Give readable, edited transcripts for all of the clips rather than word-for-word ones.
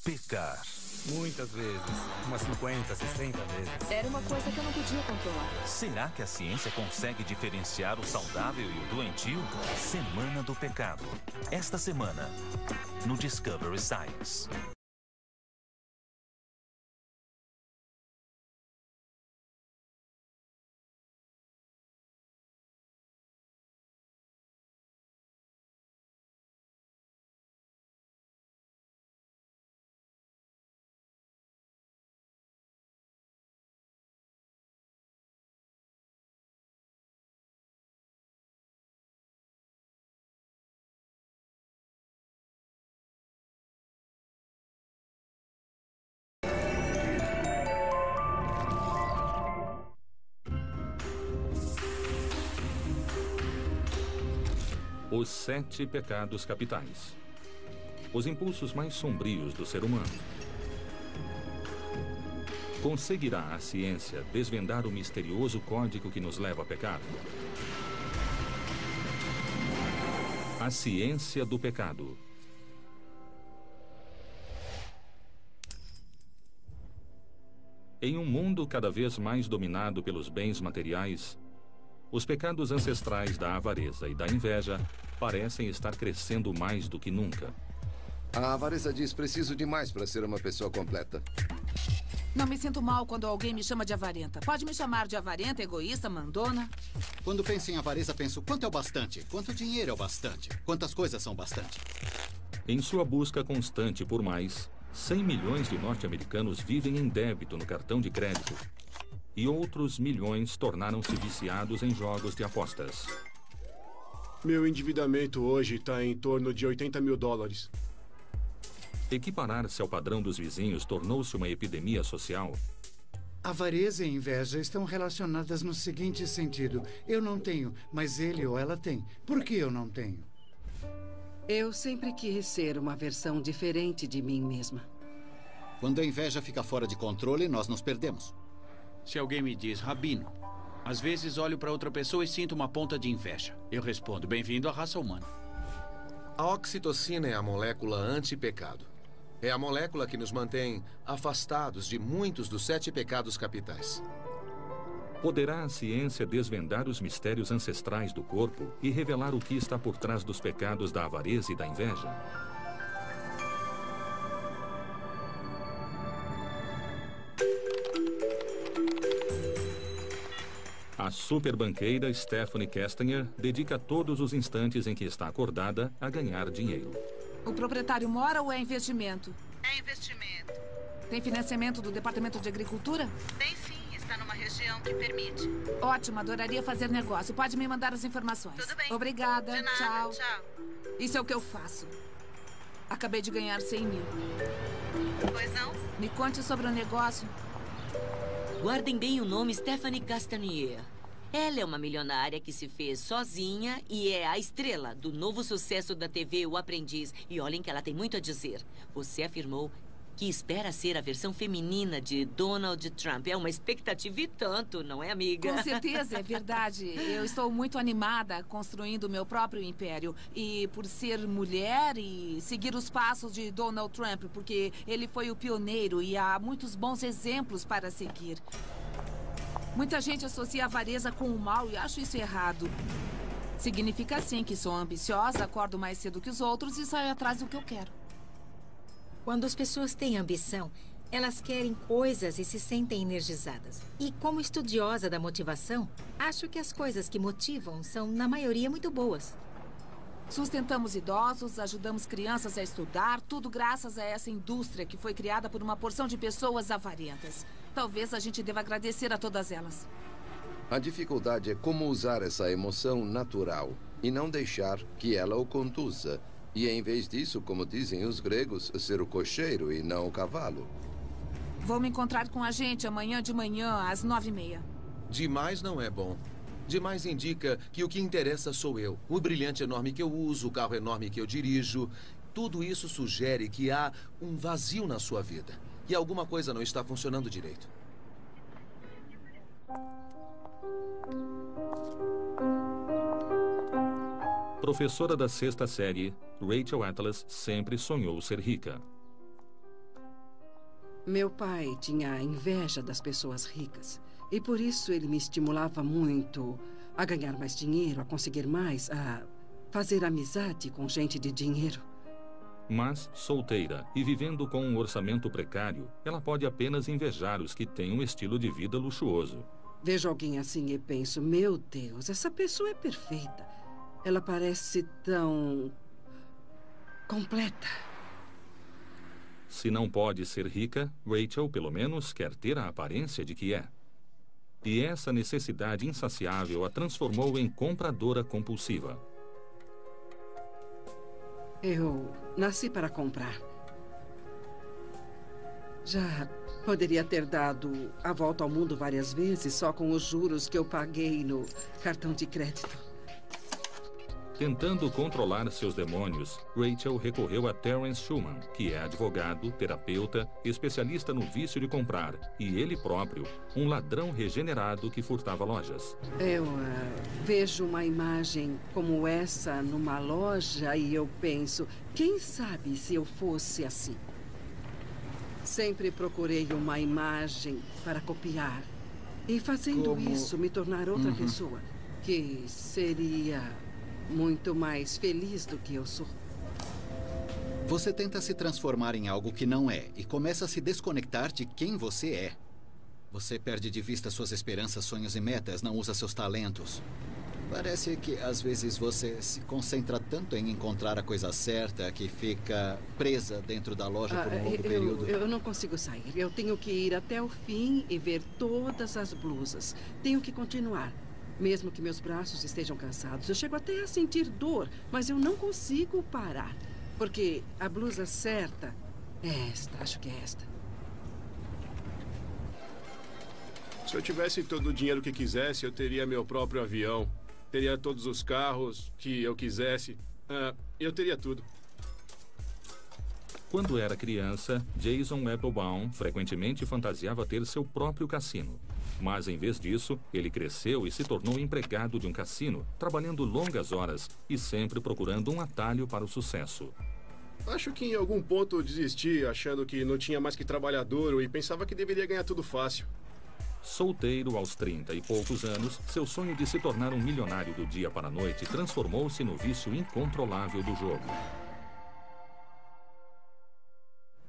Pecar. Muitas vezes. Umas 50, 60 vezes. Era uma coisa que eu não podia controlar. Será que a ciência consegue diferenciar o saudável e o doentio? Semana do Pecado. Esta semana, no Discovery Science. Os 7 pecados capitais. Os impulsos mais sombrios do ser humano. Conseguirá a ciência desvendar o misterioso código que nos leva a pecar? A ciência do pecado. Em um mundo cada vez mais dominado pelos bens materiais, os pecados ancestrais da avareza e da inveja parecem estar crescendo mais do que nunca. A avareza diz: preciso de mais para ser uma pessoa completa. Não me sinto mal quando alguém me chama de avarenta. Pode me chamar de avarenta, egoísta, mandona. Quando penso em avareza, penso: quanto é o bastante? Quanto dinheiro é o bastante? Quantas coisas são bastante? Em sua busca constante por mais, 100 milhões de norte-americanos vivem em débito no cartão de crédito. E outros milhões tornaram-se viciados em jogos de apostas. Meu endividamento hoje está em torno de 80 mil dólares. Equiparar-se ao padrão dos vizinhos tornou-se uma epidemia social. Avareza e inveja estão relacionadas no seguinte sentido: eu não tenho, mas ele ou ela tem. Por que eu não tenho? Eu sempre quis ser uma versão diferente de mim mesma. Quando a inveja fica fora de controle, nós nos perdemos. Se alguém me diz, Rabino, às vezes olho para outra pessoa e sinto uma ponta de inveja. Eu respondo, bem-vindo à raça humana. A oxitocina é a molécula anti-pecado. É a molécula que nos mantém afastados de muitos dos 7 pecados capitais. Poderá a ciência desvendar os mistérios ancestrais do corpo e revelar o que está por trás dos pecados da avareza e da inveja? A superbanqueira Stephanie Castaner dedica todos os instantes em que está acordada a ganhar dinheiro. O proprietário mora ou é investimento? É investimento. Tem financiamento do Departamento de Agricultura? Tem sim, está numa região que permite. Ótimo, adoraria fazer negócio. Pode me mandar as informações. Tudo bem. Obrigada, De nada, tchau. tchau. Isso é o que eu faço. Acabei de ganhar 100 mil. Pois não? Me conte sobre o negócio. Guardem bem o nome Stephanie Castanier. Ela é uma milionária que se fez sozinha e é a estrela do novo sucesso da TV, O Aprendiz. E olhem que ela tem muito a dizer. Você afirmou que espera ser a versão feminina de Donald Trump. É uma expectativa e tanto, não é, amiga? Com certeza, é verdade. Eu estou muito animada construindo o meu próprio império. E por ser mulher e seguir os passos de Donald Trump, porque ele foi o pioneiro e há muitos bons exemplos para seguir. Muita gente associa a avareza com o mal e acho isso errado. Significa sim que sou ambiciosa, acordo mais cedo que os outros e saio atrás do que eu quero. Quando as pessoas têm ambição, elas querem coisas e se sentem energizadas. E como estudiosa da motivação, acho que as coisas que motivam são, na maioria, muito boas. Sustentamos idosos, ajudamos crianças a estudar, tudo graças a essa indústria que foi criada por uma porção de pessoas avarentas. Talvez a gente deva agradecer a todas elas. A dificuldade é como usar essa emoção natural e não deixar que ela o conduza. E em vez disso, como dizem os gregos, ser o cocheiro e não o cavalo. Vou me encontrar com a gente amanhã de manhã, às 9h30. Demais não é bom. Demais indica que o que interessa sou eu. O brilhante enorme que eu uso, o carro enorme que eu dirijo. Tudo isso sugere que há um vazio na sua vida. E alguma coisa não está funcionando direito. Professora da 6ª série, Rachel Atlas sempre sonhou ser rica. Meu pai tinha inveja das pessoas ricas. E por isso ele me estimulava muito a ganhar mais dinheiro, a conseguir mais, a fazer amizade com gente de dinheiro. Mas, solteira e vivendo com um orçamento precário, ela pode apenas invejar os que têm um estilo de vida luxuoso. Vejo alguém assim e penso, meu Deus, essa pessoa é perfeita. Ela parece tão completa. Se não pode ser rica, Rachel, pelo menos, quer ter a aparência de que é. E essa necessidade insaciável a transformou em compradora compulsiva. Eu nasci para comprar. Já poderia ter dado a volta ao mundo várias vezes só com os juros que eu paguei no cartão de crédito. Tentando controlar seus demônios, Rachel recorreu a Terence Schumann, que é advogado, terapeuta, especialista no vício de comprar, e ele próprio, um ladrão regenerado que furtava lojas. Eu vejo uma imagem como essa numa loja e eu penso, quem sabe se eu fosse assim? Sempre procurei uma imagem para copiar. E fazendo isso, me tornar outra pessoa, que seria muito mais feliz do que eu sou. Você tenta se transformar em algo que não é e começa a se desconectar de quem você é. Você perde de vista suas esperanças, sonhos e metas, não usa seus talentos. Parece que, às vezes, você se concentra tanto em encontrar a coisa certa que fica presa dentro da loja por um longo período. Eu não consigo sair. Eu tenho que ir até o fim e ver todas as blusas. Tenho que continuar. Mesmo que meus braços estejam cansados, eu chego até a sentir dor, mas eu não consigo parar. Porque a blusa certa é esta, acho que é esta. Se eu tivesse todo o dinheiro que quisesse, eu teria meu próprio avião. Teria todos os carros que eu quisesse. Eu teria tudo. Quando era criança, Jason Applebaum frequentemente fantasiava ter seu próprio cassino. Mas, em vez disso, ele cresceu e se tornou empregado de um cassino, trabalhando longas horas e sempre procurando um atalho para o sucesso. Acho que em algum ponto desisti, achando que não tinha mais que trabalhar duro e pensava que deveria ganhar tudo fácil. Solteiro aos 30 e poucos anos, seu sonho de se tornar um milionário do dia para a noite transformou-se no vício incontrolável do jogo.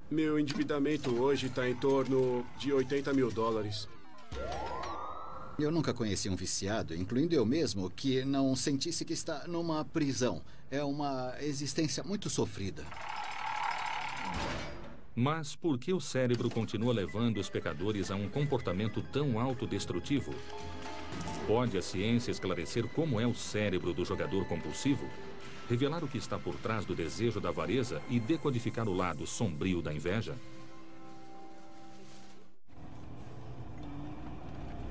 Meu endividamento hoje está em torno de $80 mil. Eu nunca conheci um viciado, incluindo eu mesmo, que não sentisse que está numa prisão. É uma existência muito sofrida. Mas por que o cérebro continua levando os pecadores a um comportamento tão autodestrutivo? Pode a ciência esclarecer como é o cérebro do jogador compulsivo? Revelar o que está por trás do desejo da avareza e decodificar o lado sombrio da inveja?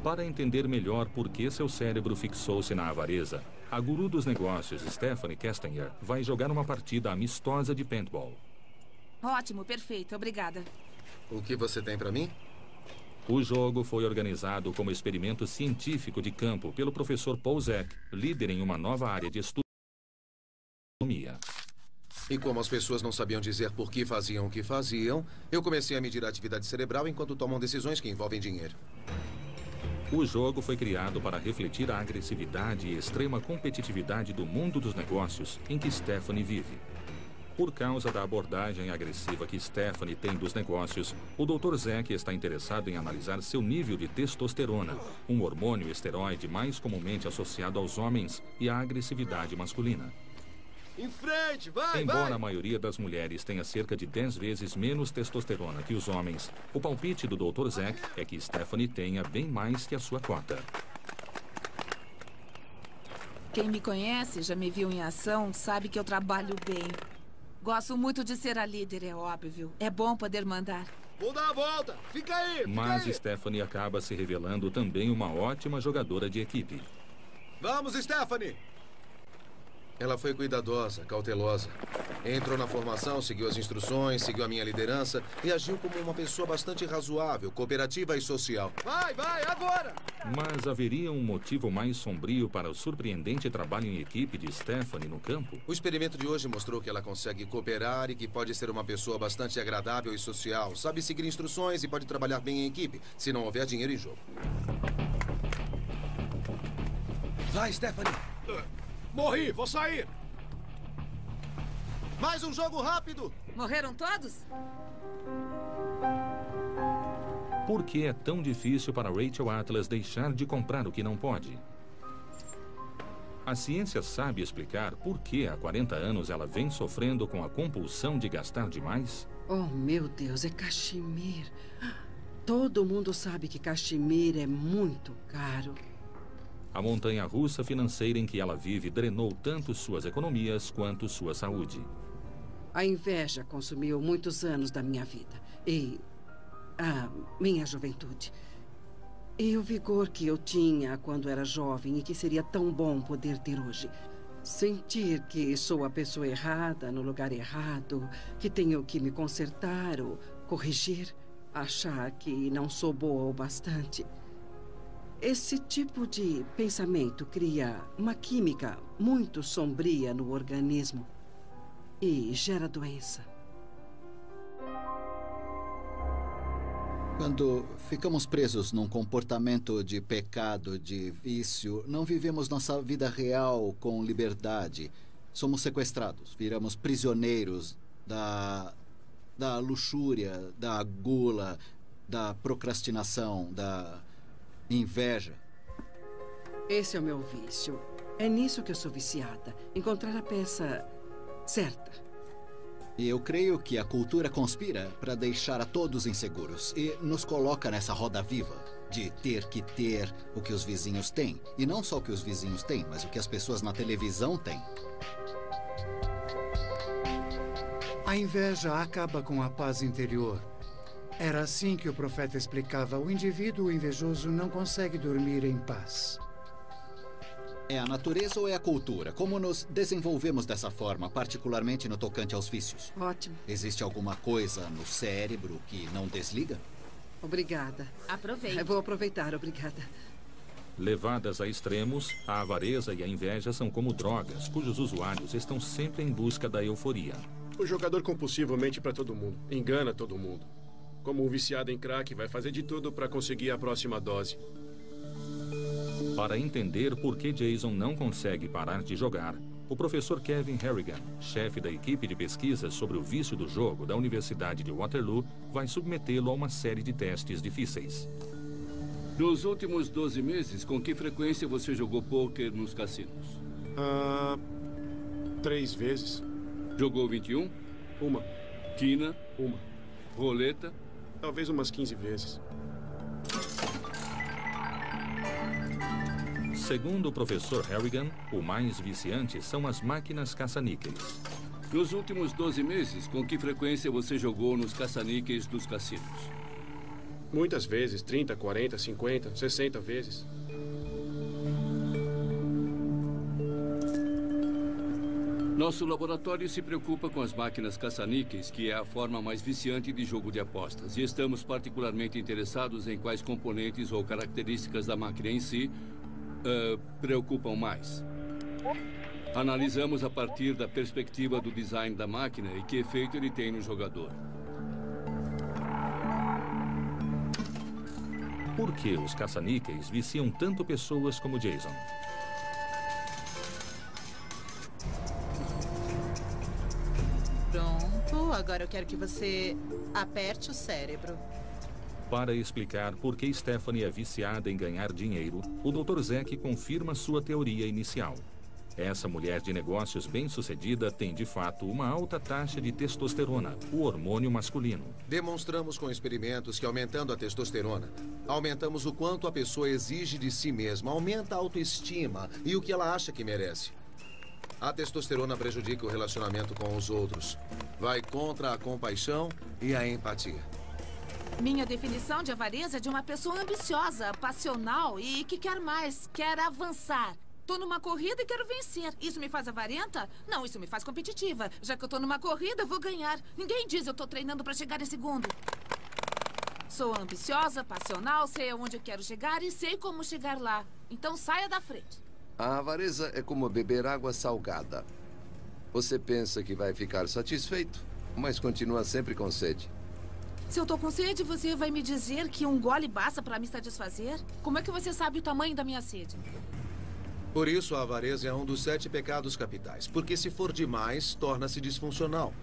Para entender melhor por que seu cérebro fixou-se na avareza, a guru dos negócios, Stephanie Castaner, vai jogar uma partida amistosa de paintball. Ótimo, perfeito, obrigada. O que você tem para mim? O jogo foi organizado como experimento científico de campo pelo professor Paul Zek, líder em uma nova área de estudo. E como as pessoas não sabiam dizer por que faziam o que faziam, eu comecei a medir a atividade cerebral enquanto tomam decisões que envolvem dinheiro. O jogo foi criado para refletir a agressividade e extrema competitividade do mundo dos negócios em que Stephanie vive. Por causa da abordagem agressiva que Stephanie tem dos negócios, o Dr. Zek está interessado em analisar seu nível de testosterona, um hormônio esteroide mais comumente associado aos homens e à agressividade masculina. Em frente, vai, Embora a maioria das mulheres tenha cerca de 10 vezes menos testosterona que os homens, o palpite do Dr. Zek é que Stephanie tenha bem mais que a sua cota. Quem me conhece, já me viu em ação, sabe que eu trabalho bem. Gosto muito de ser a líder, é óbvio. É bom poder mandar. Vou dar a volta. Fica aí, Mas Stephanie acaba se revelando também uma ótima jogadora de equipe. Vamos, Stephanie! Ela foi cuidadosa, cautelosa. Entrou na formação, seguiu as instruções, seguiu a minha liderança e agiu como uma pessoa bastante razoável, cooperativa e social. Vai, agora! Mas haveria um motivo mais sombrio para o surpreendente trabalho em equipe de Stephanie no campo? O experimento de hoje mostrou que ela consegue cooperar e que pode ser uma pessoa bastante agradável e social. Sabe seguir instruções e pode trabalhar bem em equipe, se não houver dinheiro em jogo. Vai, Stephanie! Morri, vou sair! Mais um jogo rápido! Morreram todos? Por que é tão difícil para Rachel Atlas deixar de comprar o que não pode? A ciência sabe explicar por que há 40 anos ela vem sofrendo com a compulsão de gastar demais? Oh, meu Deus, é cachemir. Todo mundo sabe que cachemir é muito caro. A montanha-russa financeira em que ela vive drenou tanto suas economias quanto sua saúde. A inveja consumiu muitos anos da minha vida e a minha juventude. E o vigor que eu tinha quando era jovem e que seria tão bom poder ter hoje. Sentir que sou a pessoa errada no lugar errado, que tenho que me consertar ou corrigir, achar que não sou boa o bastante. Esse tipo de pensamento cria uma química muito sombria no organismo e gera doença. Quando ficamos presos num comportamento de pecado, de vício, não vivemos nossa vida real com liberdade. Somos sequestrados, viramos prisioneiros da luxúria, da gula, da procrastinação, da inveja. Esse é o meu vício. É nisso que eu sou viciada. Encontrar a peça certa. E eu creio que a cultura conspira para deixar a todos inseguros e nos coloca nessa roda viva de ter que ter o que os vizinhos têm. E não só o que os vizinhos têm, mas o que as pessoas na televisão têm. A inveja acaba com a paz interior. Era assim que o profeta explicava: o indivíduo invejoso não consegue dormir em paz. É a natureza ou é a cultura? Como nos desenvolvemos dessa forma, particularmente no tocante aos vícios? Ótimo. Existe alguma coisa no cérebro que não desliga? Obrigada. Aproveite. Eu vou aproveitar, obrigada. Levadas a extremos, a avareza e a inveja são como drogas, cujos usuários estão sempre em busca da euforia. O jogador compulsivo mente para todo mundo, engana todo mundo. Como um viciado em crack, vai fazer de tudo para conseguir a próxima dose. Para entender por que Jason não consegue parar de jogar, o professor Kevin Harrigan, chefe da equipe de pesquisa sobre o vício do jogo da Universidade de Waterloo, vai submetê-lo a uma série de testes difíceis. Nos últimos 12 meses, com que frequência você jogou pôquer nos cassinos? 3 vezes. Jogou 21? Uma. Quina? Uma. Roleta? Talvez umas 15 vezes. Segundo o professor Harrigan, o mais viciante são as máquinas caça-níqueis. Nos últimos 12 meses, com que frequência você jogou nos caça-níqueis dos cassinos? Muitas vezes, 30, 40, 50, 60 vezes. Nosso laboratório se preocupa com as máquinas caça-níqueis, que é a forma mais viciante de jogo de apostas. E estamos particularmente interessados em quais componentes ou características da máquina em si preocupam mais. Analisamos a partir da perspectiva do design da máquina e que efeito ele tem no jogador. Por que os caça-níqueis viciam tanto pessoas como Jason? Pronto, agora eu quero que você aperte o cérebro. Para explicar por que Stephanie é viciada em ganhar dinheiro, o Dr. Zek confirma sua teoria inicial. Essa mulher de negócios bem-sucedida tem, de fato, uma alta taxa de testosterona, o hormônio masculino. Demonstramos com experimentos que, aumentando a testosterona, aumentamos o quanto a pessoa exige de si mesma, aumenta a autoestima e o que ela acha que merece. A testosterona prejudica o relacionamento com os outros. Vai contra a compaixão e a empatia. Minha definição de avareza é de uma pessoa ambiciosa, passional e que quer mais, quer avançar. Tô numa corrida e quero vencer. Isso me faz avarenta? Não, isso me faz competitiva. Já que eu tô numa corrida, eu vou ganhar. Ninguém diz eu tô treinando pra chegar em segundo. Sou ambiciosa, passional, sei aonde eu quero chegar e sei como chegar lá. Então saia da frente. A avareza é como beber água salgada. Você pensa que vai ficar satisfeito, mas continua sempre com sede. Se eu tô com sede, você vai me dizer que um gole basta pra me satisfazer? Como é que você sabe o tamanho da minha sede? Por isso, a avareza é um dos 7 pecados capitais. Porque se for demais, torna-se disfuncional.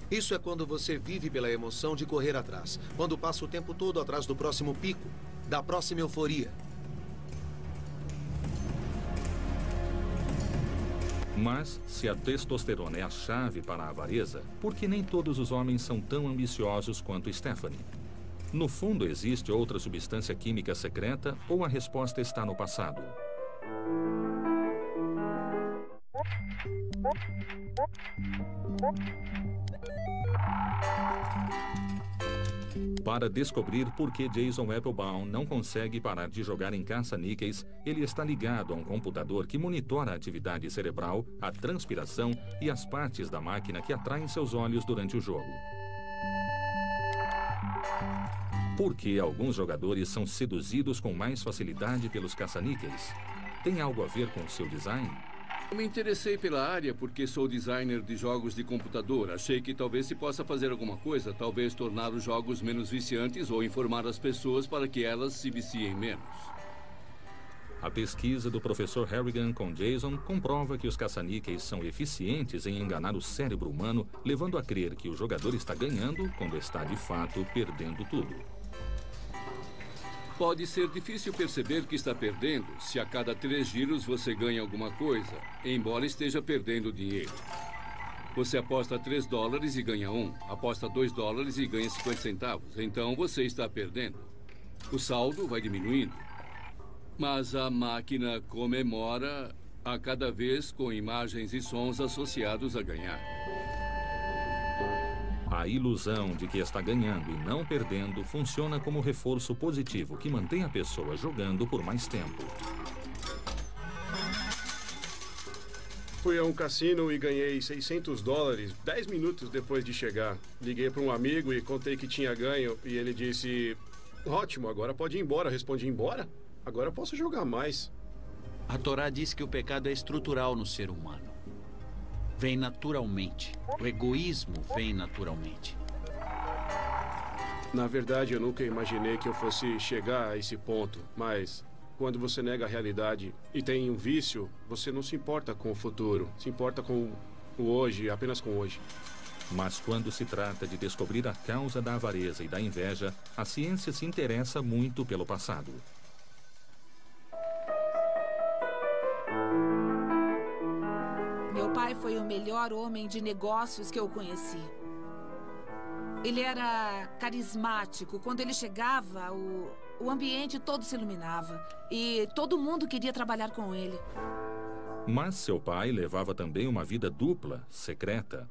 Isso é quando você vive pela emoção de correr atrás. Quando passa o tempo todo atrás do próximo pico, da próxima euforia. Mas, se a testosterona é a chave para a avareza, por que nem todos os homens são tão ambiciosos quanto Stephanie? No fundo, existe outra substância química secreta ou a resposta está no passado? Para descobrir por que Jason Applebaum não consegue parar de jogar em caça-níqueis, ele está ligado a um computador que monitora a atividade cerebral, a transpiração e as partes da máquina que atraem seus olhos durante o jogo. Por que alguns jogadores são seduzidos com mais facilidade pelos caça-níqueis? Tem algo a ver com o seu design? Eu me interessei pela área porque sou designer de jogos de computador. Achei que talvez se possa fazer alguma coisa, talvez tornar os jogos menos viciantes ou informar as pessoas para que elas se viciem menos. A pesquisa do professor Harrigan com Jason comprova que os caça-níqueis são eficientes em enganar o cérebro humano, levando a crer que o jogador está ganhando quando está, de fato, perdendo tudo. Pode ser difícil perceber que está perdendo se a cada 3 giros você ganha alguma coisa, embora esteja perdendo dinheiro. Você aposta $3 e ganha 1, aposta $2 e ganha 50 centavos, então você está perdendo. O saldo vai diminuindo, mas a máquina comemora a cada vez com imagens e sons associados a ganhar. A ilusão de que está ganhando e não perdendo funciona como reforço positivo que mantém a pessoa jogando por mais tempo. Fui a um cassino e ganhei $600 10 minutos depois de chegar. Liguei para um amigo e contei que tinha ganho e ele disse: ótimo, agora pode ir embora. Respondi: embora? Agora eu posso jogar mais. A Torá diz que o pecado é estrutural no ser humano. Vem naturalmente. O egoísmo vem naturalmente. Na verdade, eu nunca imaginei que eu fosse chegar a esse ponto. Mas quando você nega a realidade e tem um vício, você não se importa com o futuro. Se importa com o hoje, apenas com o hoje. Mas quando se trata de descobrir a causa da avareza e da inveja, a ciência se interessa muito pelo passado. Meu pai foi o melhor homem de negócios que eu conheci. Ele era carismático. Quando ele chegava, o ambiente todo se iluminava. E todo mundo queria trabalhar com ele. Mas seu pai levava também uma vida dupla, secreta.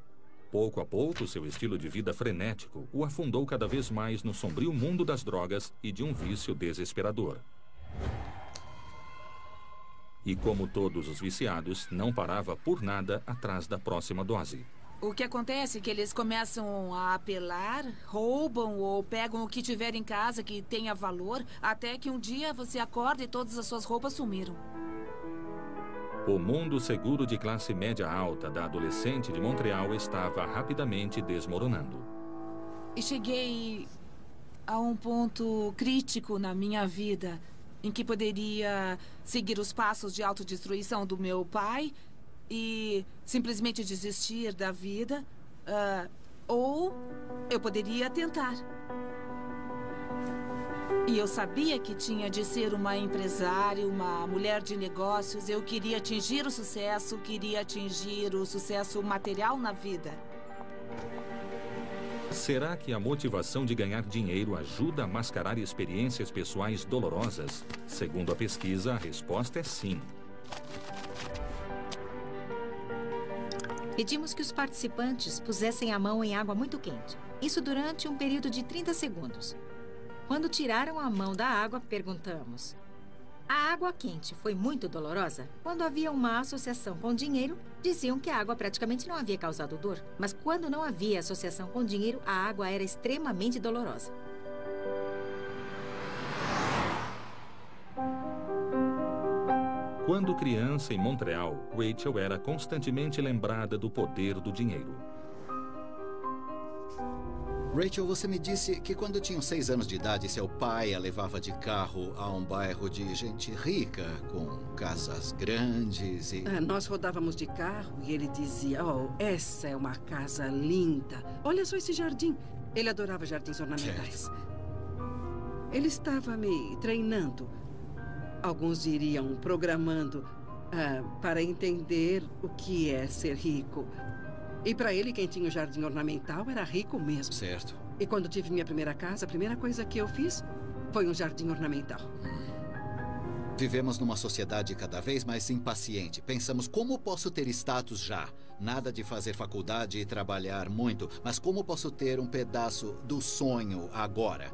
Pouco a pouco, seu estilo de vida frenético o afundou cada vez mais no sombrio mundo das drogas e de um vício desesperador. E como todos os viciados, não parava por nada atrás da próxima dose. O que acontece é que eles começam a apelar, roubam ou pegam o que tiver em casa que tenha valor, até que um dia você acorda e todas as suas roupas sumiram. O mundo seguro de classe média alta da adolescente de Montreal estava rapidamente desmoronando. E cheguei a um ponto crítico na minha vida, em que poderia seguir os passos de autodestruição do meu pai e simplesmente desistir da vida, ou eu poderia tentar. E eu sabia que tinha de ser uma empresária, uma mulher de negócios. Eu queria atingir o sucesso material na vida. Será que a motivação de ganhar dinheiro ajuda a mascarar experiências pessoais dolorosas? Segundo a pesquisa, a resposta é sim. Pedimos que os participantes pusessem a mão em água muito quente. Isso durante um período de 30 segundos. Quando tiraram a mão da água, perguntamos: A água quente foi muito dolorosa? Quando havia uma associação com dinheiro, diziam que a água praticamente não havia causado dor. Mas quando não havia associação com dinheiro, a água era extremamente dolorosa. Quando criança em Montreal, Rachel era constantemente lembrada do poder do dinheiro. Rachel, você me disse que quando tinham 6 anos de idade, seu pai a levava de carro a um bairro de gente rica, com casas grandes e... Nós rodávamos de carro e ele dizia, oh, essa é uma casa linda. Olha só esse jardim. Ele adorava jardins ornamentais. Ele estava me treinando. Alguns diriam programando para entender o que é ser rico. E para ele, quem tinha o jardim ornamental era rico mesmo. Certo. E quando tive minha primeira casa, a primeira coisa que eu fiz foi um jardim ornamental. Vivemos numa sociedade cada vez mais impaciente. Pensamos, como posso ter status já? Nada de fazer faculdade e trabalhar muito. Mas como posso ter um pedaço do sonho agora?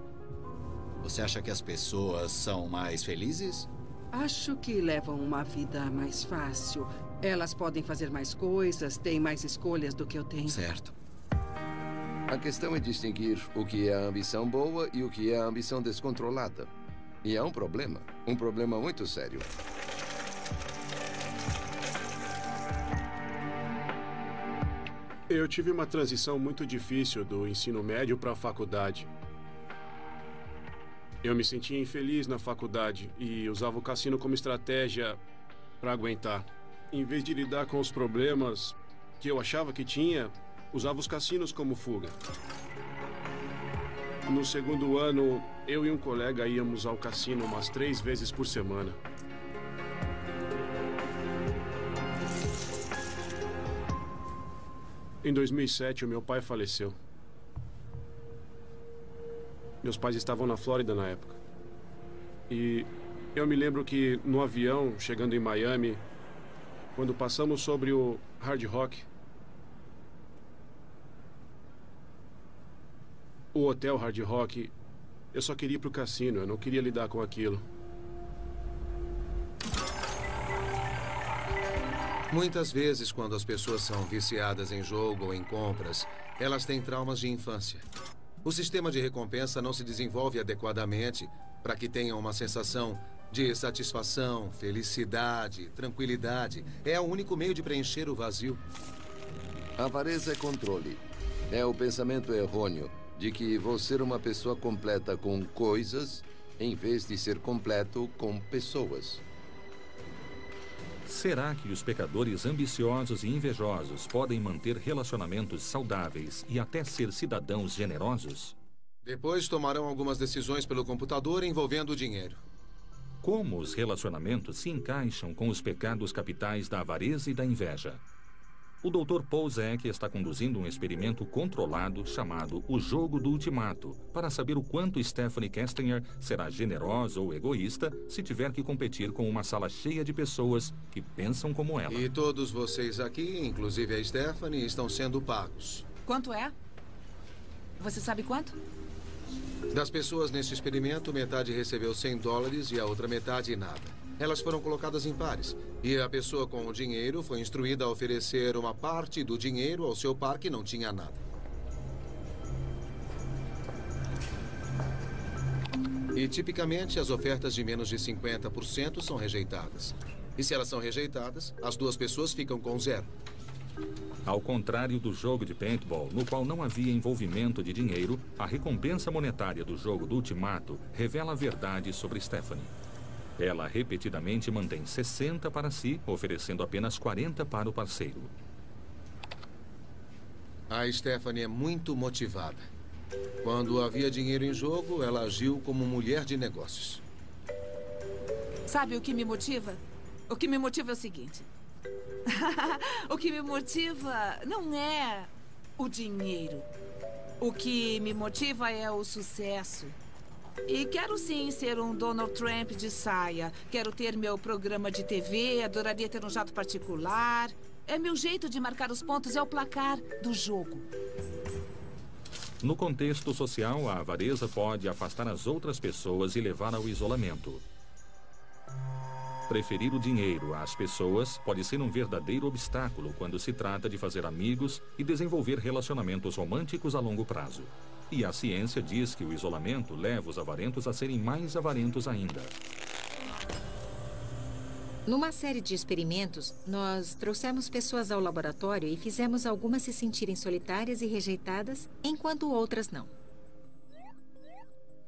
Você acha que as pessoas são mais felizes? Acho que levam uma vida mais fácil. Elas podem fazer mais coisas, têm mais escolhas do que eu tenho. Certo. A questão é distinguir o que é a ambição boa e o que é a ambição descontrolada. E é um problema muito sério. Eu tive uma transição muito difícil do ensino médio para a faculdade. Eu me sentia infeliz na faculdade e usava o cassino como estratégia para aguentar. Em vez de lidar com os problemas que eu achava que tinha, usava os cassinos como fuga. No segundo ano, eu e um colega íamos ao cassino umas 3 vezes por semana. Em 2007, o meu pai faleceu. Meus pais estavam na Flórida na época. E eu me lembro que no avião, chegando em Miami, quando passamos sobre o Hard Rock, o hotel Hard Rock, eu só queria ir pro cassino, eu não queria lidar com aquilo. Muitas vezes, quando as pessoas são viciadas em jogo ou em compras, elas têm traumas de infância. O sistema de recompensa não se desenvolve adequadamente para que tenham uma sensação de satisfação, felicidade, tranquilidade. É o único meio de preencher o vazio. Avareza é controle. É o pensamento errôneo de que vou ser uma pessoa completa com coisas, em vez de ser completo com pessoas. Será que os pecadores ambiciosos e invejosos podem manter relacionamentos saudáveis e até ser cidadãos generosos? Depois tomarão algumas decisões pelo computador envolvendo o dinheiro. Como os relacionamentos se encaixam com os pecados capitais da avareza e da inveja? O Dr. Paul Zek está conduzindo um experimento controlado chamado O Jogo do Ultimato, para saber o quanto Stephanie Castaner será generosa ou egoísta se tiver que competir com uma sala cheia de pessoas que pensam como ela. E todos vocês aqui, inclusive a Stephanie, estão sendo pagos. Quanto é? Você sabe quanto? Das pessoas neste experimento, metade recebeu $100 e a outra metade nada. Elas foram colocadas em pares. E a pessoa com o dinheiro foi instruída a oferecer uma parte do dinheiro ao seu par que não tinha nada. E, tipicamente, as ofertas de menos de 50% são rejeitadas. E se elas são rejeitadas, as duas pessoas ficam com 0. Ao contrário do jogo de paintball, no qual não havia envolvimento de dinheiro, a recompensa monetária do jogo do Ultimato revela a verdade sobre Stephanie. Ela repetidamente mantém 60 para si, oferecendo apenas 40 para o parceiro. A Stephanie é muito motivada. Quando havia dinheiro em jogo, ela agiu como mulher de negócios. Sabe o que me motiva? O que me motiva é o seguinte. O que me motiva não é o dinheiro. O que me motiva é o sucesso. E quero sim ser um Donald Trump de saia. Quero ter meu programa de TV, adoraria ter um jato particular. É meu jeito de marcar os pontos, é o placar do jogo. No contexto social, a avareza pode afastar as outras pessoas e levar ao isolamento. Preferir o dinheiro às pessoas pode ser um verdadeiro obstáculo quando se trata de fazer amigos e desenvolver relacionamentos românticos a longo prazo. E a ciência diz que o isolamento leva os avarentos a serem mais avarentos ainda. Numa série de experimentos, nós trouxemos pessoas ao laboratório e fizemos algumas se sentirem solitárias e rejeitadas, enquanto outras não.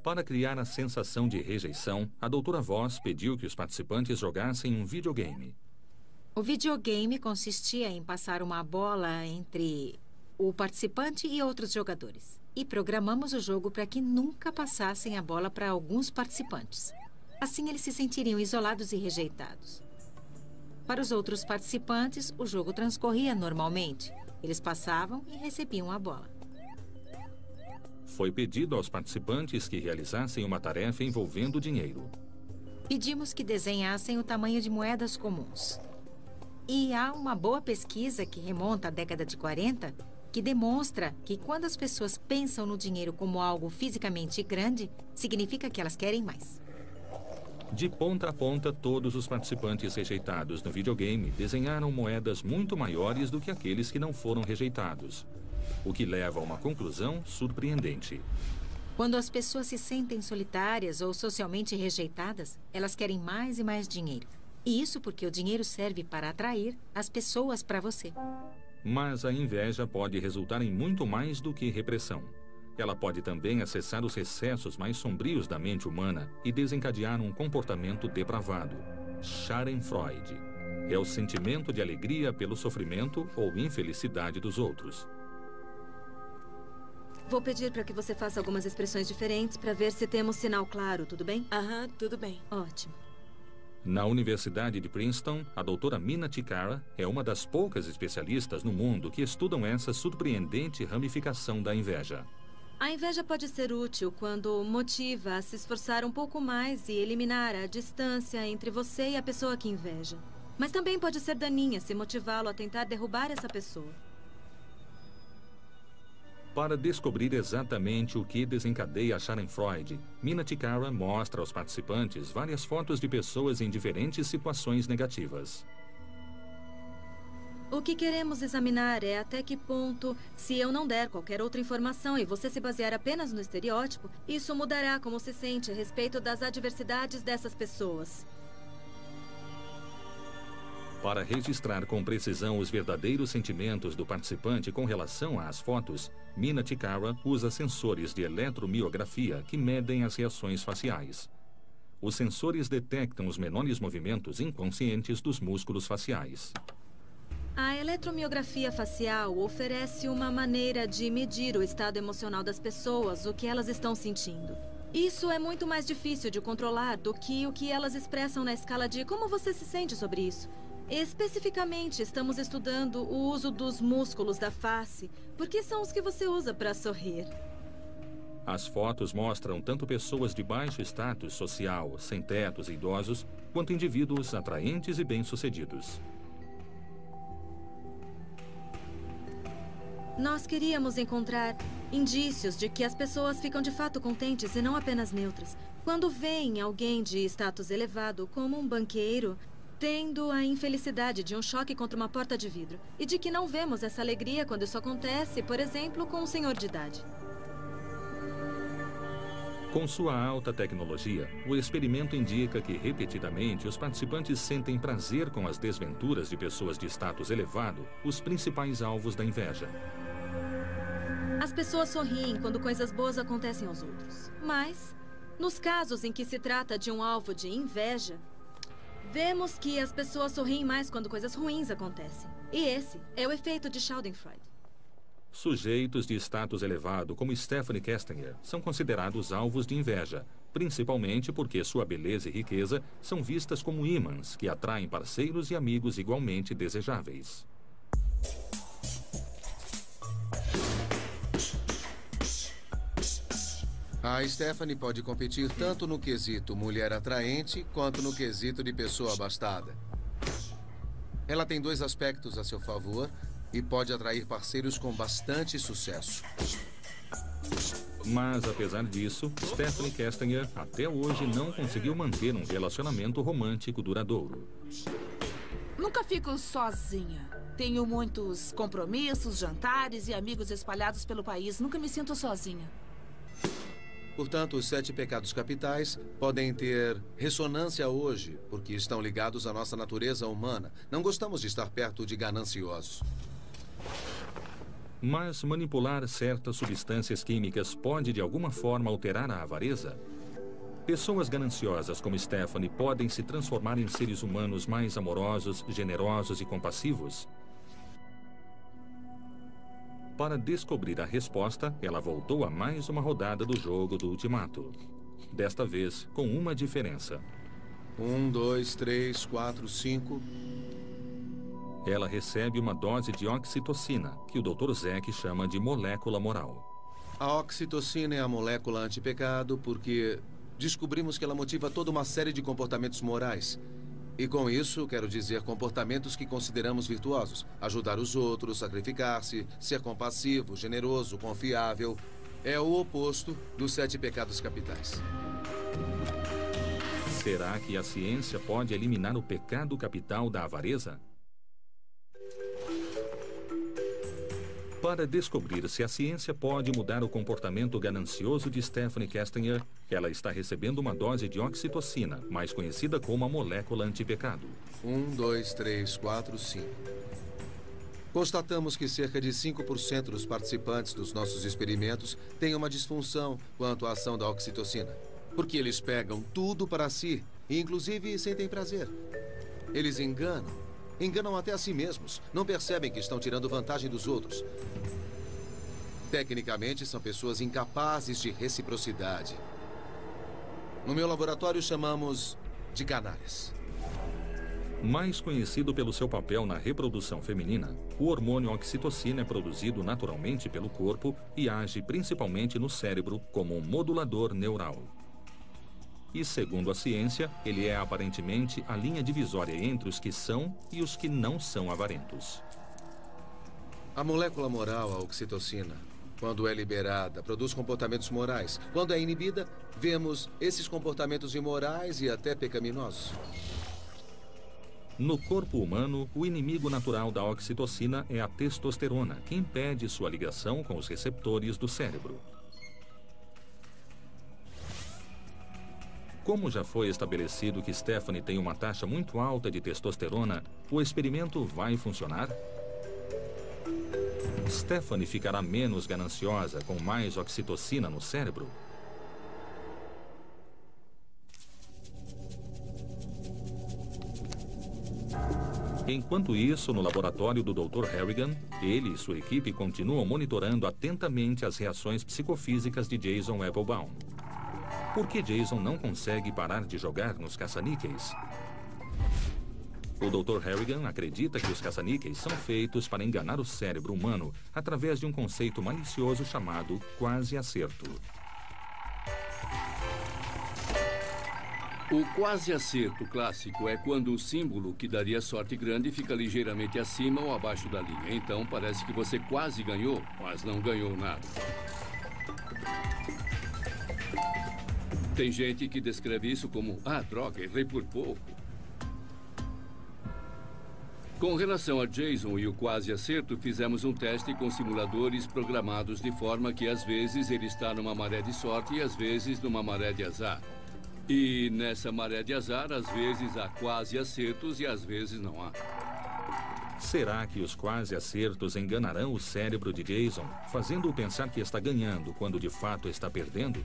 Para criar a sensação de rejeição, a doutora Voss pediu que os participantes jogassem um videogame. O videogame consistia em passar uma bola entre o participante e outros jogadores. E programamos o jogo para que nunca passassem a bola para alguns participantes. Assim, eles se sentiriam isolados e rejeitados. Para os outros participantes, o jogo transcorria normalmente. Eles passavam e recebiam a bola. Foi pedido aos participantes que realizassem uma tarefa envolvendo dinheiro. Pedimos que desenhassem o tamanho de moedas comuns. E há uma boa pesquisa que remonta à década de 40 que demonstra que quando as pessoas pensam no dinheiro como algo fisicamente grande, significa que elas querem mais. De ponta a ponta, todos os participantes rejeitados no videogame desenharam moedas muito maiores do que aqueles que não foram rejeitados, o que leva a uma conclusão surpreendente. Quando as pessoas se sentem solitárias ou socialmente rejeitadas, elas querem mais e mais dinheiro. E isso porque o dinheiro serve para atrair as pessoas para você. Mas a inveja pode resultar em muito mais do que repressão. Ela pode também acessar os recessos mais sombrios da mente humana e desencadear um comportamento depravado. Schadenfreude é o sentimento de alegria pelo sofrimento ou infelicidade dos outros. Vou pedir para que você faça algumas expressões diferentes para ver se temos sinal claro, tudo bem? Aham, tudo bem. Ótimo. Na Universidade de Princeton, a doutora Mina Cikara é uma das poucas especialistas no mundo que estudam essa surpreendente ramificação da inveja. A inveja pode ser útil quando motiva a se esforçar um pouco mais e eliminar a distância entre você e a pessoa que inveja. Mas também pode ser daninha se motivá-lo a tentar derrubar essa pessoa. Para descobrir exatamente o que desencadeia a Schadenfreude, Mina Cikara mostra aos participantes várias fotos de pessoas em diferentes situações negativas. O que queremos examinar é até que ponto, se eu não der qualquer outra informação e você se basear apenas no estereótipo, isso mudará como se sente a respeito das adversidades dessas pessoas. Para registrar com precisão os verdadeiros sentimentos do participante com relação às fotos, Mina Cikara usa sensores de eletromiografia que medem as reações faciais. Os sensores detectam os menores movimentos inconscientes dos músculos faciais. A eletromiografia facial oferece uma maneira de medir o estado emocional das pessoas, o que elas estão sentindo. Isso é muito mais difícil de controlar do que o que elas expressam na escala de como você se sente sobre isso. Especificamente, estamos estudando o uso dos músculos da face, porque são os que você usa para sorrir. As fotos mostram tanto pessoas de baixo status social, sem tetos e idosos, quanto indivíduos atraentes e bem-sucedidos. Nós queríamos encontrar indícios de que as pessoas ficam de fato contentes e não apenas neutras. Quando veem alguém de status elevado, como um banqueiro, tendo a infelicidade de um choque contra uma porta de vidro. E de que não vemos essa alegria quando isso acontece, por exemplo, com um senhor de idade. Com sua alta tecnologia, o experimento indica que, repetidamente, os participantes sentem prazer com as desventuras de pessoas de status elevado, os principais alvos da inveja. As pessoas sorriem quando coisas boas acontecem aos outros. Mas, nos casos em que se trata de um alvo de inveja, vemos que as pessoas sorriem mais quando coisas ruins acontecem. E esse é o efeito de Schadenfreude. Sujeitos de status elevado, como Stephanie Castanger, são considerados alvos de inveja, principalmente porque sua beleza e riqueza são vistas como ímãs que atraem parceiros e amigos igualmente desejáveis. A Stephanie pode competir tanto no quesito mulher atraente, quanto no quesito de pessoa abastada. Ela tem dois aspectos a seu favor e pode atrair parceiros com bastante sucesso. Mas, apesar disso, Stephanie Castaner até hoje não conseguiu manter um relacionamento romântico duradouro. Nunca fico sozinha. Tenho muitos compromissos, jantares e amigos espalhados pelo país. Nunca me sinto sozinha. Portanto, os 7 pecados capitais podem ter ressonância hoje, porque estão ligados à nossa natureza humana. Não gostamos de estar perto de gananciosos. Mas manipular certas substâncias químicas pode, de alguma forma, alterar a avareza? Pessoas gananciosas como Stephanie podem se transformar em seres humanos mais amorosos, generosos e compassivos? Para descobrir a resposta, ela voltou a mais uma rodada do jogo do Ultimato. Desta vez, com uma diferença. 1, 2, 3, 4, 5... Ela recebe uma dose de oxitocina, que o Dr. Zek chama de molécula moral. A oxitocina é a molécula antipecado porque descobrimos que ela motiva toda uma série de comportamentos morais. E com isso, quero dizer comportamentos que consideramos virtuosos. Ajudar os outros, sacrificar-se, ser compassivo, generoso, confiável. É o oposto dos 7 pecados capitais. Será que a ciência pode eliminar o pecado capital da avareza? Para descobrir se a ciência pode mudar o comportamento ganancioso de Stephanie Castaner, ela está recebendo uma dose de oxitocina, mais conhecida como a molécula antipecado. 1, 2, 3, 4, 5. Constatamos que cerca de 5% dos participantes dos nossos experimentos têm uma disfunção quanto à ação da oxitocina. Porque eles pegam tudo para si, e inclusive sentem prazer. Eles enganam até a si mesmos. Não percebem que estão tirando vantagem dos outros. Tecnicamente, são pessoas incapazes de reciprocidade. No meu laboratório, chamamos de canalhas. Mais conhecido pelo seu papel na reprodução feminina, o hormônio oxitocina é produzido naturalmente pelo corpo e age principalmente no cérebro como um modulador neural. E, segundo a ciência, ele é aparentemente a linha divisória entre os que são e os que não são avarentos. A molécula moral, a oxitocina, quando é liberada, produz comportamentos morais. Quando é inibida, vemos esses comportamentos imorais e até pecaminosos. No corpo humano, o inimigo natural da oxitocina é a testosterona, que impede sua ligação com os receptores do cérebro. Como já foi estabelecido que Stephanie tem uma taxa muito alta de testosterona, o experimento vai funcionar? Stephanie ficará menos gananciosa com mais oxitocina no cérebro? Enquanto isso, no laboratório do Dr. Harrigan, ele e sua equipe continuam monitorando atentamente as reações psicofísicas de Jason Applebaum. Por que Jason não consegue parar de jogar nos caça-níqueis? O Dr. Harrigan acredita que os caça-níqueis são feitos para enganar o cérebro humano através de um conceito malicioso chamado quase-acerto. O quase-acerto clássico é quando o símbolo que daria sorte grande fica ligeiramente acima ou abaixo da linha. Então parece que você quase ganhou, mas não ganhou nada. Tem gente que descreve isso como, droga, errei por pouco. Com relação a Jason e o quase-acerto, fizemos um teste com simuladores programados de forma que às vezes ele está numa maré de sorte e às vezes numa maré de azar. E nessa maré de azar, às vezes há quase-acertos e às vezes não há. Será que os quase-acertos enganarão o cérebro de Jason, fazendo-o pensar que está ganhando quando de fato está perdendo?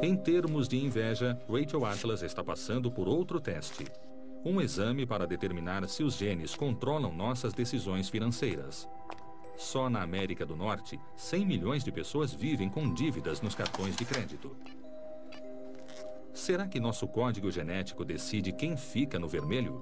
Em termos de inveja, Rachel Atlas está passando por outro teste. Um exame para determinar se os genes controlam nossas decisões financeiras. Só na América do Norte, 100 milhões de pessoas vivem com dívidas nos cartões de crédito. Será que nosso código genético decide quem fica no vermelho?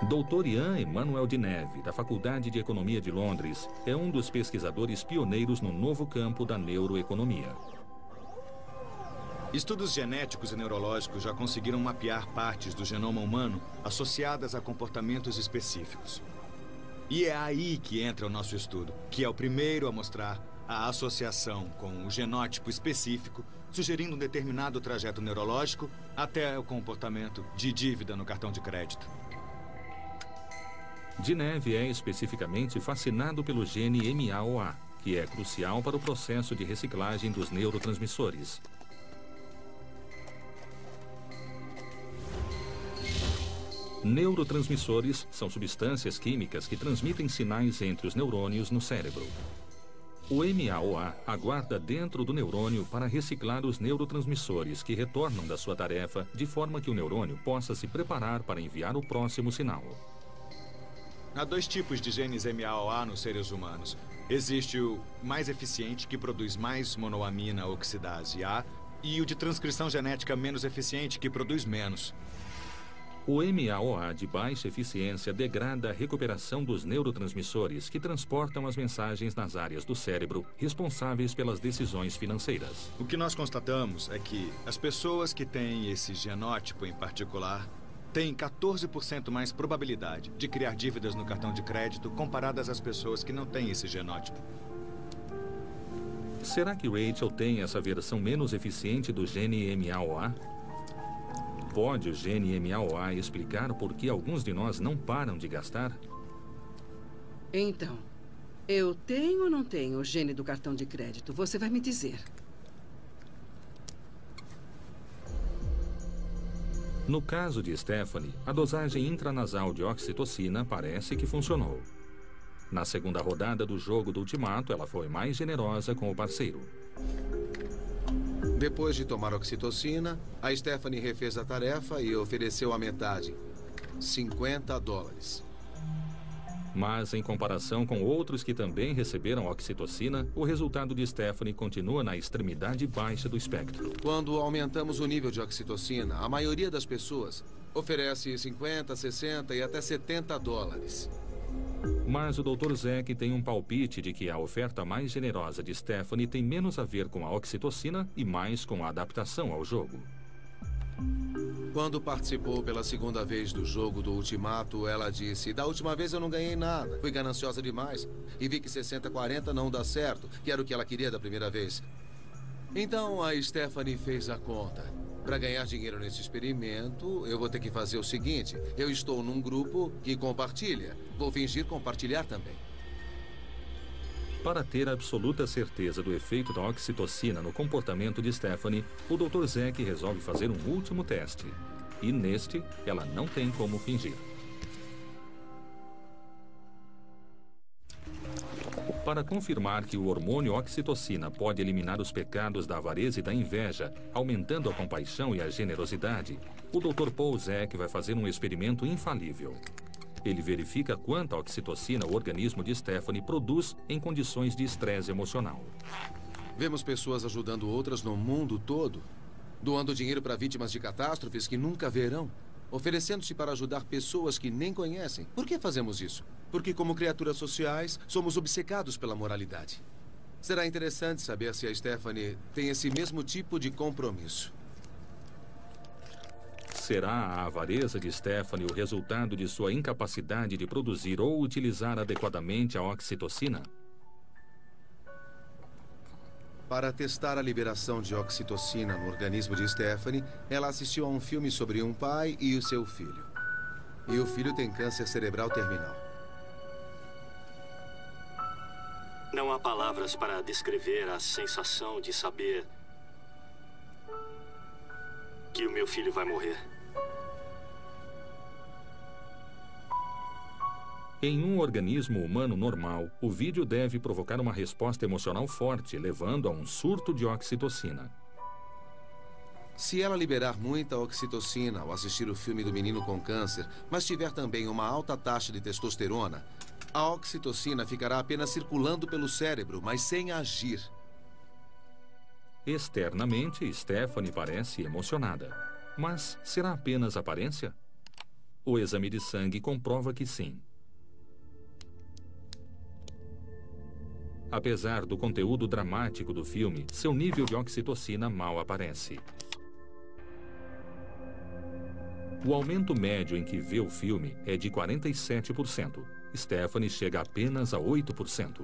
Dr. Ian Emanuel de Neve, da Faculdade de Economia de Londres, é um dos pesquisadores pioneiros no novo campo da neuroeconomia. Estudos genéticos e neurológicos já conseguiram mapear partes do genoma humano associadas a comportamentos específicos. E é aí que entra o nosso estudo, que é o primeiro a mostrar a associação com o genótipo específico, sugerindo um determinado trajeto neurológico até o comportamento de dívida no cartão de crédito. Dineve é especificamente fascinado pelo gene MAOA, que é crucial para o processo de reciclagem dos neurotransmissores. Neurotransmissores são substâncias químicas que transmitem sinais entre os neurônios no cérebro. O MAOA aguarda dentro do neurônio para reciclar os neurotransmissores que retornam da sua tarefa de forma que o neurônio possa se preparar para enviar o próximo sinal. Há 2 tipos de genes MAOA nos seres humanos. Existe o mais eficiente, que produz mais monoamina oxidase A, e o de transcrição genética menos eficiente, que produz menos. O MAOA de baixa eficiência degrada a recuperação dos neurotransmissores que transportam as mensagens nas áreas do cérebro responsáveis pelas decisões financeiras. O que nós constatamos é que as pessoas que têm esse genótipo em particular têm 14% mais probabilidade de criar dívidas no cartão de crédito comparadas às pessoas que não têm esse genótipo. Será que Rachel tem essa versão menos eficiente do gene MAOA? Pode o gene MAOA explicar por que alguns de nós não param de gastar? Então, eu tenho ou não tenho o gene do cartão de crédito? Você vai me dizer. No caso de Stephanie, a dosagem intranasal de oxitocina parece que funcionou. Na segunda rodada do jogo do Ultimato, ela foi mais generosa com o parceiro. Depois de tomar oxitocina, a Stephanie refez a tarefa e ofereceu a metade, $50. Mas, em comparação com outros que também receberam oxitocina, o resultado de Stephanie continua na extremidade baixa do espectro. Quando aumentamos o nível de oxitocina, a maioria das pessoas oferece $50, $60 e até $70. Mas o Dr. Zack tem um palpite de que a oferta mais generosa de Stephanie tem menos a ver com a oxitocina e mais com a adaptação ao jogo. Quando participou pela segunda vez do jogo do Ultimato, ela disse: da última vez eu não ganhei nada, fui gananciosa demais e vi que 60-40 não dá certo, que era o que ela queria da primeira vez. Então a Stephanie fez a conta. Para ganhar dinheiro nesse experimento, eu vou ter que fazer o seguinte: eu estou num grupo que compartilha. Vou fingir compartilhar também. Para ter absoluta certeza do efeito da oxitocina no comportamento de Stephanie, o Dr. Zack resolve fazer um último teste. E neste, ela não tem como fingir. Para confirmar que o hormônio oxitocina pode eliminar os pecados da avareza e da inveja, aumentando a compaixão e a generosidade, o Dr. Paul Zack vai fazer um experimento infalível. Ele verifica quanta oxitocina o organismo de Stephanie produz em condições de estresse emocional. Vemos pessoas ajudando outras no mundo todo, doando dinheiro para vítimas de catástrofes que nunca verão, oferecendo-se para ajudar pessoas que nem conhecem. Por que fazemos isso? Porque, como criaturas sociais, somos obcecados pela moralidade. Será interessante saber se a Stephanie tem esse mesmo tipo de compromisso. Será a avareza de Stephanie o resultado de sua incapacidade de produzir ou utilizar adequadamente a oxitocina? Para testar a liberação de oxitocina no organismo de Stephanie, ela assistiu a um filme sobre um pai e o seu filho. E o filho tem câncer cerebral terminal. Não há palavras para descrever a sensação de saber que o meu filho vai morrer. Em um organismo humano normal, o vídeo deve provocar uma resposta emocional forte, levando a um surto de oxitocina. Se ela liberar muita oxitocina ao assistir o filme do menino com câncer, mas tiver também uma alta taxa de testosterona, a oxitocina ficará apenas circulando pelo cérebro, mas sem agir. Externamente, Stephanie parece emocionada. Mas será apenas aparência? O exame de sangue comprova que sim. Apesar do conteúdo dramático do filme, seu nível de oxitocina mal aparece. O aumento médio em que vê o filme é de 47%. Stephanie chega apenas a 8%.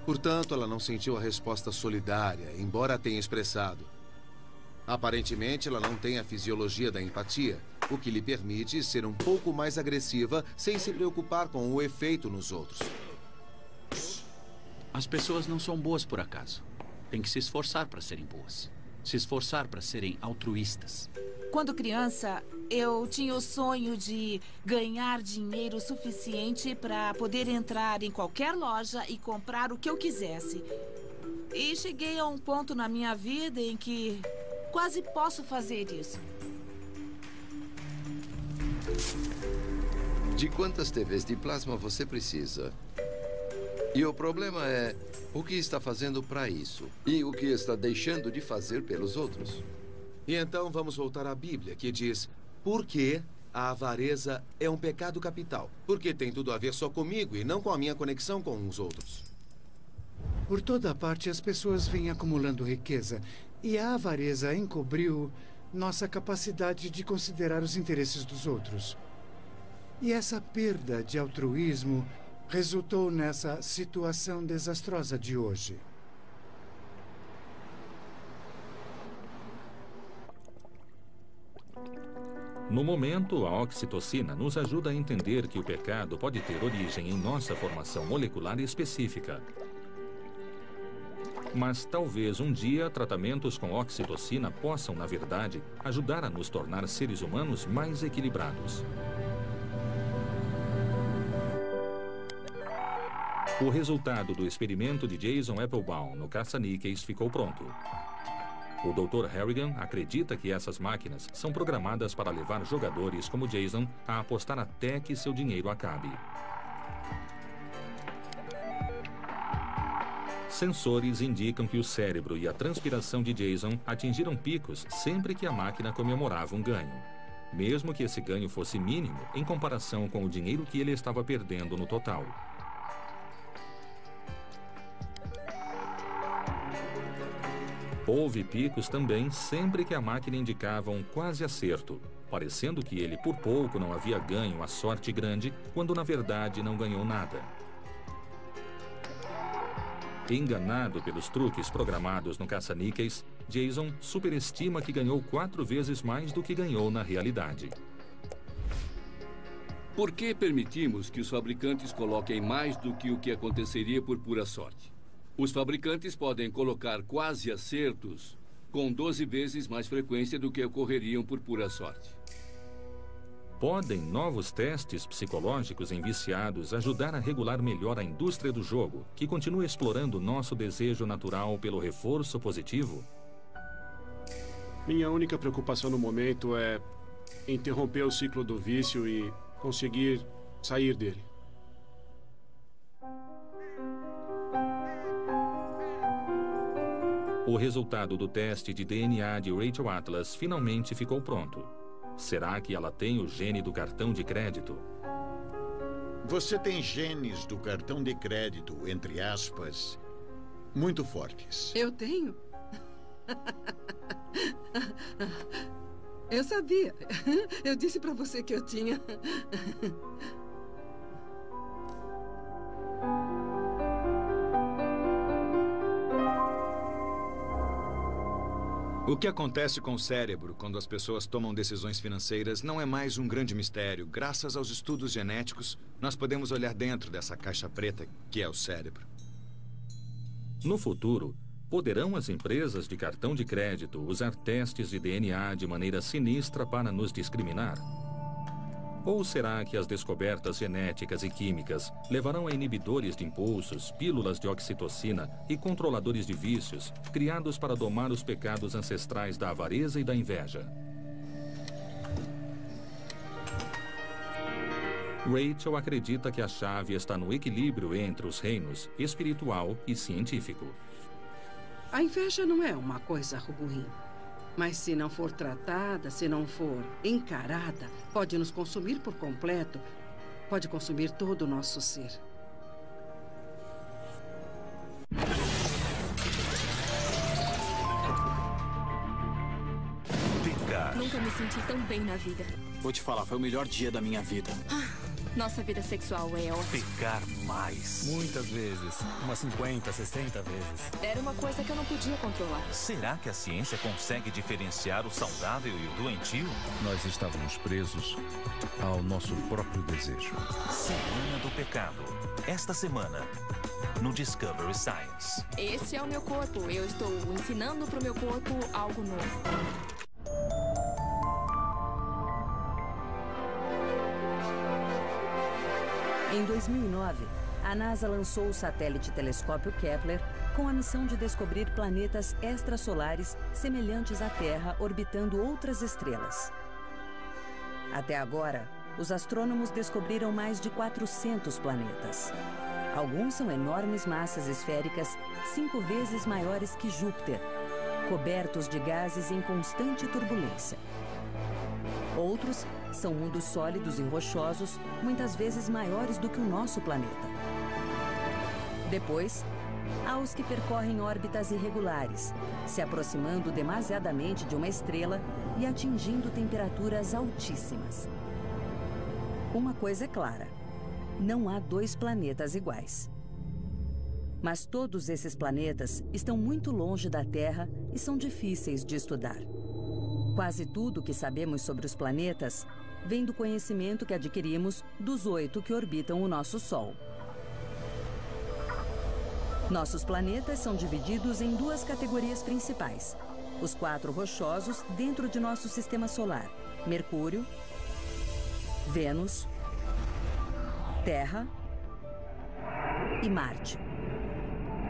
Portanto, ela não sentiu a resposta solidária, embora a tenha expressado. Aparentemente, ela não tem a fisiologia da empatia, o que lhe permite ser um pouco mais agressiva sem se preocupar com o efeito nos outros. As pessoas não são boas por acaso. Tem que se esforçar para serem boas. Se esforçar para serem altruístas. Quando criança, eu tinha o sonho de ganhar dinheiro suficiente para poder entrar em qualquer loja e comprar o que eu quisesse. E cheguei a um ponto na minha vida em que quase posso fazer isso. De quantas TVs de plasma você precisa? E o problema é o que está fazendo para isso e o que está deixando de fazer pelos outros. E então vamos voltar à Bíblia, que diz: por que a avareza é um pecado capital? Porque tem tudo a ver só comigo e não com a minha conexão com os outros. Por toda parte, as pessoas vêm acumulando riqueza. E a avareza encobriu nossa capacidade de considerar os interesses dos outros. E essa perda de altruísmo resultou nessa situação desastrosa de hoje. No momento, a oxitocina nos ajuda a entender que o pecado pode ter origem em nossa formação molecular específica. Mas talvez um dia tratamentos com oxitocina possam, na verdade, ajudar a nos tornar seres humanos mais equilibrados. O resultado do experimento de Jason Applebaum no caça-níqueis ficou pronto. O Dr. Harrigan acredita que essas máquinas são programadas para levar jogadores como Jason a apostar até que seu dinheiro acabe. Sensores indicam que o cérebro e a transpiração de Jason atingiram picos sempre que a máquina comemorava um ganho, mesmo que esse ganho fosse mínimo em comparação com o dinheiro que ele estava perdendo no total. Houve picos também sempre que a máquina indicava um quase acerto, parecendo que ele por pouco não havia ganho a sorte grande, quando na verdade não ganhou nada. Enganado pelos truques programados no caça-níqueis, Jason superestima que ganhou 4 vezes mais do que ganhou na realidade. Por que permitimos que os fabricantes coloquem mais do que o que aconteceria por pura sorte? Os fabricantes podem colocar quase acertos com 12 vezes mais frequência do que ocorreriam por pura sorte. Podem novos testes psicológicos em viciados ajudar a regular melhor a indústria do jogo, que continua explorando nosso desejo natural pelo reforço positivo? Minha única preocupação no momento é interromper o ciclo do vício e conseguir sair dele. O resultado do teste de DNA de Rachel Atlas finalmente ficou pronto. Será que ela tem o gene do cartão de crédito? Você tem genes do cartão de crédito, entre aspas, muito fortes. Eu tenho? Eu sabia. Eu disse pra você que eu tinha. O que acontece com o cérebro quando as pessoas tomam decisões financeiras não é mais um grande mistério. Graças aos estudos genéticos, nós podemos olhar dentro dessa caixa preta que é o cérebro. No futuro, poderão as empresas de cartão de crédito usar testes de DNA de maneira sinistra para nos discriminar? Ou será que as descobertas genéticas e químicas levarão a inibidores de impulsos, pílulas de oxitocina e controladores de vícios, criados para domar os pecados ancestrais da avareza e da inveja? Rachel acredita que a chave está no equilíbrio entre os reinos espiritual e científico. A inveja não é uma coisa ruim. Mas se não for tratada, se não for encarada, pode nos consumir por completo, pode consumir todo o nosso ser. Pecar. Nunca me senti tão bem na vida. Vou te falar, foi o melhor dia da minha vida. Nossa vida sexual é ótima. Pecar mais. Muitas vezes. Umas 50, 60 vezes. Era uma coisa que eu não podia controlar. Será que a ciência consegue diferenciar o saudável e o doentio? Nós estávamos presos ao nosso próprio desejo. Semana do Pecado. Esta semana, no Discovery Science. Esse é o meu corpo. Eu estou ensinando para o meu corpo algo novo. Em 2009, a NASA lançou o satélite telescópio Kepler com a missão de descobrir planetas extrasolares semelhantes à Terra orbitando outras estrelas. Até agora, os astrônomos descobriram mais de 400 planetas. Alguns são enormes massas esféricas 5 vezes maiores que Júpiter, cobertos de gases em constante turbulência. Outros são mundos sólidos e rochosos, muitas vezes maiores do que o nosso planeta. Depois, há os que percorrem órbitas irregulares, se aproximando demasiadamente de uma estrela e atingindo temperaturas altíssimas. Uma coisa é clara: não há 2 planetas iguais. Mas todos esses planetas estão muito longe da Terra e são difíceis de estudar. Quase tudo que sabemos sobre os planetas vem do conhecimento que adquirimos dos 8 que orbitam o nosso Sol. Nossos planetas são divididos em 2 categorias principais: os 4 rochosos dentro de nosso sistema solar: Mercúrio, Vênus, Terra e Marte.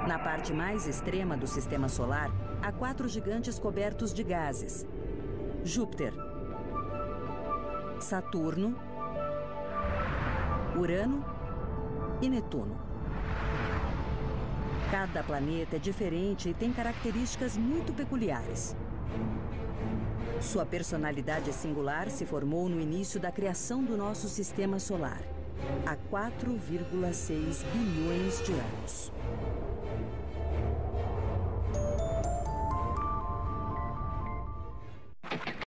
Na parte mais extrema do sistema solar, há 4 gigantes cobertos de gases: Júpiter, Saturno, Urano e Netuno. Cada planeta é diferente e tem características muito peculiares. Sua personalidade singular se formou no início da criação do nosso sistema solar, há 4,6 bilhões de anos.